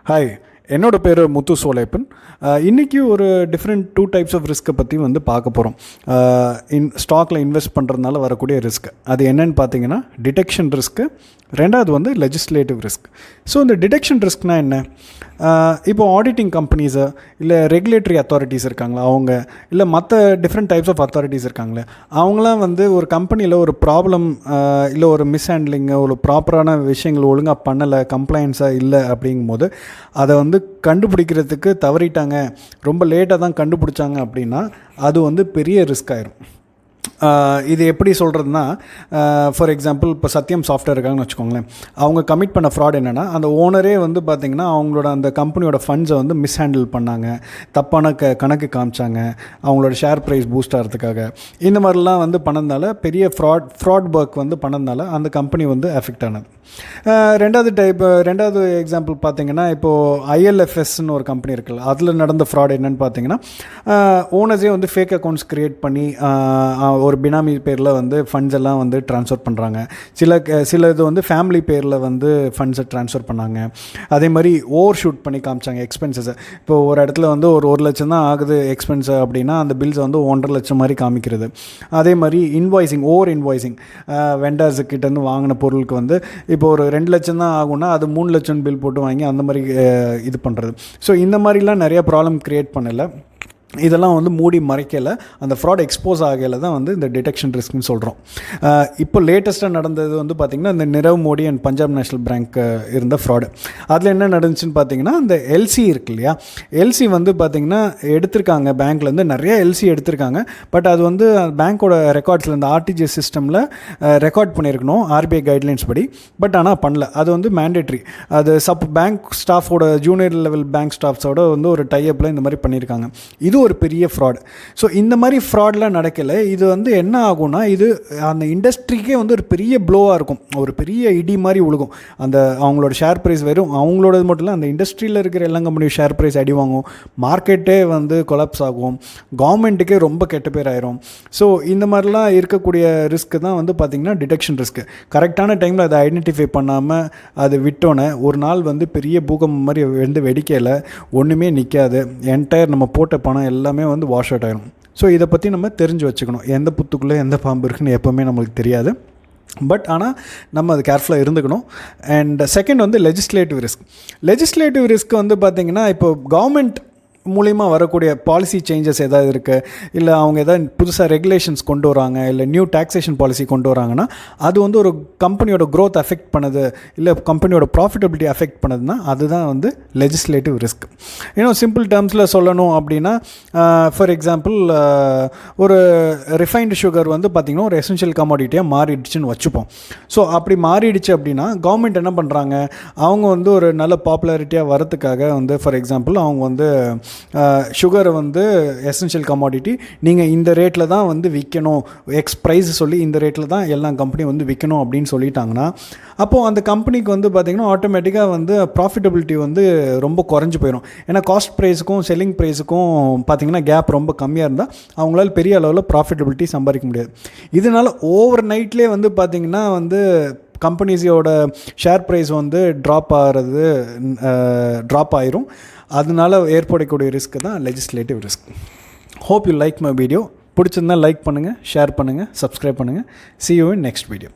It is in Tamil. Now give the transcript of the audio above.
ஹாய், என்னோட பேர் முத்து சோலைப்பன். இன்றைக்கி ஒரு டிஃப்ரெண்ட் 2 டைப்ஸ் ஆஃப் ரிஸ்க்கை பற்றி பார்க்க போகிறோம். ஸ்டாக்கில் இன்வெஸ்ட் பண்ணுறதுனால வரக்கூடிய ரிஸ்க் அது என்னென்னு பார்த்தீங்கன்னா டிடெக்ஷன் ரிஸ்க்கு, ரெண்டாவது லெஜிஸ்லேட்டிவ் ரிஸ்க். ஸோ இந்த டிடெக்ஷன் ரிஸ்க்னால் என்ன? இப்போ ஆடிட்டிங் கம்பெனிஸை இல்லை ரெகுலேட்டரி அத்தாரிட்டிஸ் இருக்காங்களா, அவங்க இல்லை மற்ற டிஃப்ரெண்ட் டைப்ஸ் ஆஃப் அத்தாரிட்டிஸ் இருக்காங்களே, அவங்களாம் ஒரு கம்பெனியில் ஒரு ப்ராப்ளம் இல்லை ஒரு மிஸ்ஹேண்ட்லிங்கு, ஒரு ப்ராப்பரான விஷயங்கள் ஒழுங்காக பண்ணலை, கம்ப்ளைண்ட்ஸாக இல்லை அப்படிங்கும்போது அதை கண்டுபிடிக்கிறதுக்கு தவறிட்டாங்க, ரொம்ப லேட்டாக தான் கண்டுபிடிச்சாங்க அப்படின்னா அது பெரிய ரிஸ்க் ஆயிரும். இது எப்படி சொல்கிறதுனா, ஃபார் எக்ஸாம்பிள் இப்போ சத்யம் சாஃப்ட்வேர் இருக்காங்கன்னு வச்சுக்கோங்களேன். அவங்க கமிட் பண்ண ஃப்ராட் என்னென்னா, அந்த ஓனரே பார்த்திங்கன்னா அவங்களோட அந்த கம்பெனியோட ஃபண்ட்ஸை மிஸ்ஹேண்டில் பண்ணாங்க, தப்பான கணக்கு காமிச்சாங்க அவங்களோட ஷேர் ப்ரைஸ் பூஸ்ட் ஆகிறதுக்காக. இந்த மாதிரிலாம் பண்ணதுனால பெரிய ஃப்ராட் ஒர்க் பண்ணதுனால அந்த கம்பெனி எஃபெக்ட் ஆனது. ரெண்டாவது எக்ஸாம்பிள் பார்த்திங்கன்னா, இப்போது ஐஎல்எஃப்எஸ்ன்னு ஒரு கம்பெனி இருக்குல்ல, அதில் நடந்த ஃப்ராட் என்னென்னு பார்த்தீங்கன்னா, ஓனர்ஸே ஃபேக் அக்கௌண்ட்ஸ் க்ரியேட் பண்ணி ஒரு பினாமி பேரில் ஃபண்ட்ஸ் எல்லாம் ட்ரான்ஸ்ஃபர் பண்ணுறாங்க. சில இது ஃபேமிலி பேரில் ஃபண்ட்ஸை ட்ரான்ஸ்ஃபர் பண்ணாங்க. அதே மாதிரி ஓவர் ஷூட் பண்ணி காமிச்சாங்க எக்ஸ்பென்சஸை. இப்போ ஒரு இடத்துல ஒரு லட்சம் தான் ஆகுது எக்ஸ்பென்ஸு அப்படின்னா அந்த பில்ஸை 1.5 லட்சம் மாதிரி காமிக்கிறது. அதே மாதிரி ஓவர் இன்வாய்ஸிங், வெண்டர்ஸுக்கிட்டேருந்து வாங்கின பொருளுக்கு இப்போ ஒரு 2 லட்சம் தான் ஆகும்னா அது 3 லட்சம் பில் போட்டு வாங்கி அந்த மாதிரி இது பண்ணுறது. ஸோ இந்த மாதிரிலாம் நிறையா ப்ராப்ளம் க்ரியேட் பண்ணலை. இதெல்லாம் மூடி மறைக்கலை, அந்த ஃப்ராட் எக்ஸ்போஸ் ஆகலை தான் இந்த டிடெக்ஷன் ரிஸ்க்னு சொல்கிறோம். இப்போ லேட்டஸ்ட்டாக நடந்தது பார்த்திங்கன்னா, இந்த Nirav Modi and Punjab national bank இருந்த ஃப்ராடு. அதில் என்ன நடந்துச்சுன்னு பார்த்தீங்கன்னா, இந்த எல்சி இருக்கு இல்லையா, எல்சி பார்த்திங்கன்னா எடுத்திருக்காங்க பேங்க்லேருந்து, நிறைய எல்சி எடுத்திருக்காங்க. பட் அது பேங்க்கோட ரெக்கார்ட்ஸில் இந்த ஆர்டிஜிஎஸ் சிஸ்டமில் ரெக்கார்ட் பண்ணியிருக்கணும் ஆர்பிஐ கைட்லைன்ஸ் படி. பட் ஆனால் பண்ணல. அது மேண்டேட்ரி. அது பேங்க் ஸ்டாஃபோட ஜூனியர் லெவல் பேங்க் ஸ்டாஃப்ஸோட ஒரு டைஅப்பில் இந்த மாதிரி பண்ணியிருக்காங்க. இது ஒரு பெரிய ஃப்ராட். ஸோ இந்த மாதிரி ஃப்ராட்லாம் நடக்கலை. இது என்ன ஆகும்னா, இது அந்த இண்டஸ்ட்ரிக்கே ஒரு பெரிய ப்ளோவாக இருக்கும், ஒரு பெரிய இடி மாதிரி உழுகும். அந்த அவங்களோட ஷேர் ப்ரைஸ் வெறும் அவங்களோட மட்டும் இல்லை, அந்த இண்டஸ்ட்ரியில் இருக்கிற எல்லா கம்பெனியும் ஷேர் ப்ரைஸ் அடி வாங்கும், மார்க்கெட்டே கொலாப்ஸ் ஆகும், கவர்மெண்ட்டுக்கே ரொம்ப கெட்ட பேர் ஆயிரும். ஸோ இந்த மாதிரிலாம் இருக்கக்கூடிய ரிஸ்க்கு தான் பார்த்திங்கன்னா டிடெக்ஷன் ரிஸ்க்கு. கரெக்டான டைமில் அதை ஐடென்டிஃபை பண்ணாமல் அது விட்டோன்னே ஒரு நாள் பெரிய பூகம்பம் மாதிரி வெடிக்கையில் ஒன்றுமே நிற்காது, என்டையர் நம்ம போட்ட பணம் எல்லாமே வாஷ் அவுட் ஆகிடும். ஸோ இதை பற்றி நம்ம தெரிஞ்சு வச்சுக்கணும். எந்த புத்துக்குள்ளே எந்த பாம்பு இருக்குன்னு எப்போவுமே நம்மளுக்கு தெரியாது. பட் ஆனால் நம்ம அது கேர்ஃபுல்லாக இருந்துக்கணும். And second legislative risk. Legislative risk பார்த்திங்கன்னா, இப்போ கவர்மெண்ட் மூலிமா வரக்கூடிய பாலிசி சேஞ்சஸ் எதாவது இருக்குது, இல்லை அவங்க எதாவது புதுசாக ரெகுலேஷன்ஸ் கொண்டு வராங்க, இல்லை நியூ டாக்ஸேஷன் பாலிசி கொண்டு வராங்கன்னா அது ஒரு கம்பெனியோட க்ரோத் அஃபெக்ட் பண்ணுது, இல்லை கம்பெனியோட ப்ராஃபிட்டபிலிட்டி அஃபெக்ட் பண்ணுதுன்னா அதுதான் லெஜிஸ்லேட்டிவ் ரிஸ்க். சிம்பிள் டேர்ம்ஸில் சொல்லணும் அப்படின்னா, ஃபார் எக்ஸாம்பிள் ஒரு ரிஃபைன்டு சுகர் பார்த்திங்கன்னா ஒரு எசென்ஷியல் கமாடிட்டியாக மாறிடுச்சுன்னு வச்சுப்போம். ஸோ அப்படி மாறிடுச்சு அப்படின்னா கவர்மெண்ட் என்ன பண்ணுறாங்க, அவங்க ஒரு நல்ல பாப்புலாரிட்டியாக வரத்துக்காக ஃபார் எக்ஸாம்பிள் அவங்க சுகரை எசென்ஷியல் கமாடிட்டி நீங்கள் இந்த ரேட்டில் தான் விற்கணும், எக்ஸ் ப்ரைஸ் சொல்லி இந்த ரேட்டில் தான் எல்லா கம்பெனியும் விற்கணும் அப்படின்னு சொல்லிட்டாங்கன்னா, அப்போது அந்த கம்பெனிக்கு பார்த்திங்கன்னா ஆட்டோமேட்டிக்காக ப்ராஃபிட்டபிலிட்டி ரொம்ப குறைஞ்சி போயிடும். ஏன்னா காஸ்ட் ப்ரைஸுக்கும் செல்லிங் ப்ரைஸுக்கும் பார்த்திங்கன்னா கேப் ரொம்ப கம்மியாக இருந்தால் அவங்களால பெரிய அளவில் ப்ராஃபிட்டபிலிட்டி சம்பாதிக்க முடியாது. இதனால் ஓவர் நைட்லேயே பார்த்திங்கன்னா கம்பெனிஸோட ஷேர் ப்ரைஸ் ட்ராப் ஆயிரும். அதனால ஏற்படக்கூடிய ரிஸ்க் தான் legislative risk. Hope you like my video. பிடிச்சிருந்தால் லைக் பண்ணுங்கள், ஷேர் பண்ணுங்கள், சப்ஸ்கிரைப் பண்ணுங்கள். See you in next video.